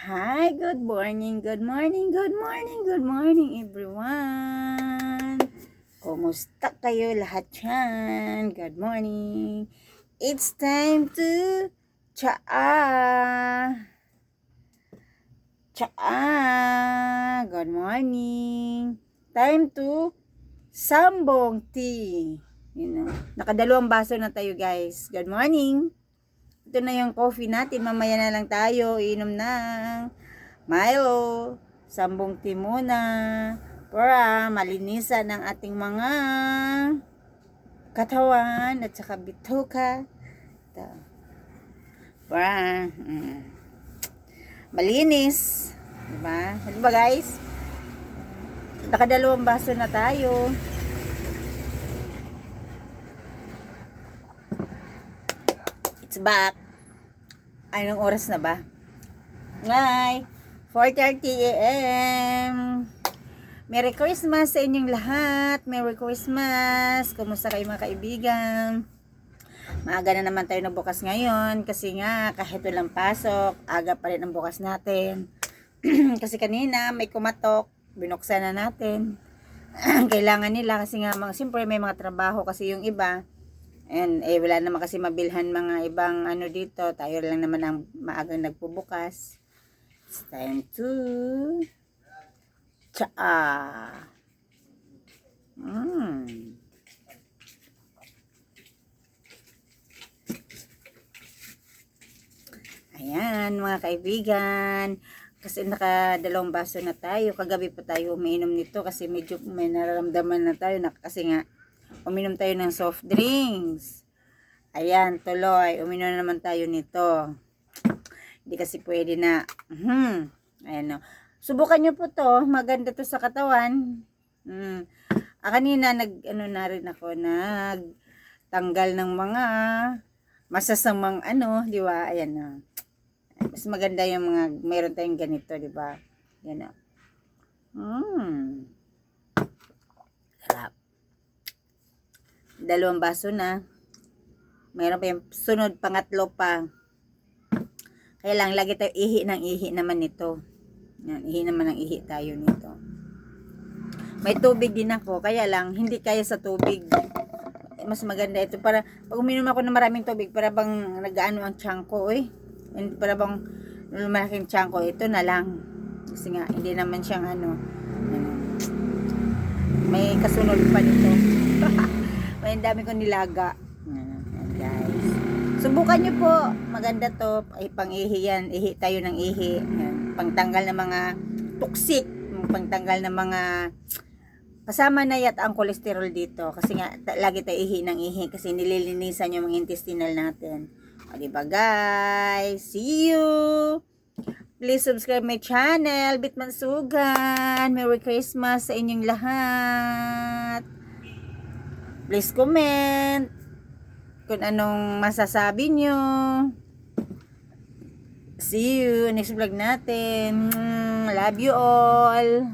Hi, good morning, good morning, good morning, good morning everyone. Kumusta kayo lahat dyan? Good morning. It's time to tsaa. Tsaa. Good morning. Time to sambong tea. Nakadalawang baso na tayo guys. Good morning. Ito na yung coffee natin. Mamaya na lang tayo inom ng Milo. Sambong tea muna. Para malinisan ng ating mga katawan at saka bituka. Ito. Para malinis. Diba? Diba guys? Nakadalawang baso na tayo. It's back. Anong oras na ba? Ngay, 4:30 a.m. Merry Christmas sa inyong lahat. Merry Christmas. Kumusta kayo mga kaibigan? Maaga na naman tayo nagbukas ngayon kasi nga kahit walang pasok, aga pa rin ang bukas natin. Kasi kanina may kumatok, binuksan na natin. Kailangan nila kasi nga siyempre may mga trabaho kasi yung iba. And wala naman kasi mabilhan mga ibang ano dito. Tayo lang naman ang maagang nagpubukas. It's time to tsaa. Ayan mga kaibigan. Kasi nakadalawang baso na tayo. Kagabi pa tayo umiinom nito kasi medyo may nararamdaman na tayo. Kasi nga uminom tayo ng soft drinks. Ayan, tuloy. Uminom na naman tayo nito. Hindi kasi pwede na. Ayan o. Subukan nyo po to. Maganda to sa katawan. Kanina na rin ako. Nagtanggal ng mga masasamang di ba? Ayan o. Mas maganda yung mga, meron tayong ganito, di ba? Ayan o. Sarap. Dalawang baso na. Mayroon pa yung sunod, pangatlo pa. Kaya lang, lagi tayo ihi naman nito. Yan, ihi naman ng ihi tayo nito. May tubig din ako, kaya lang, hindi kaya sa tubig. Mas maganda ito. Para, pag uminom ako ng maraming tubig, para bang nag-ano ang tiyan ko, para bang malaking tiyan ko, ito na lang. Kasi nga, hindi naman siyang may kasunod pa nito. May dami kong nilaga. Guys, subukan nyo po, maganda to. Pang-ihi yan, ihi tayo ng ihi. Yan. Pangtanggal ng mga toxic, pangtanggal ng mga kasama na yata ang cholesterol dito kasi nga lagi tayo ihi ng ihi kasi nililinisan yung mga intestinal natin. O diba guys, see you. Please subscribe my channel, Bitman Sugan. Merry Christmas sa inyong lahat. Please comment kung anong masasabi nyo. See you next vlog natin. Love you all.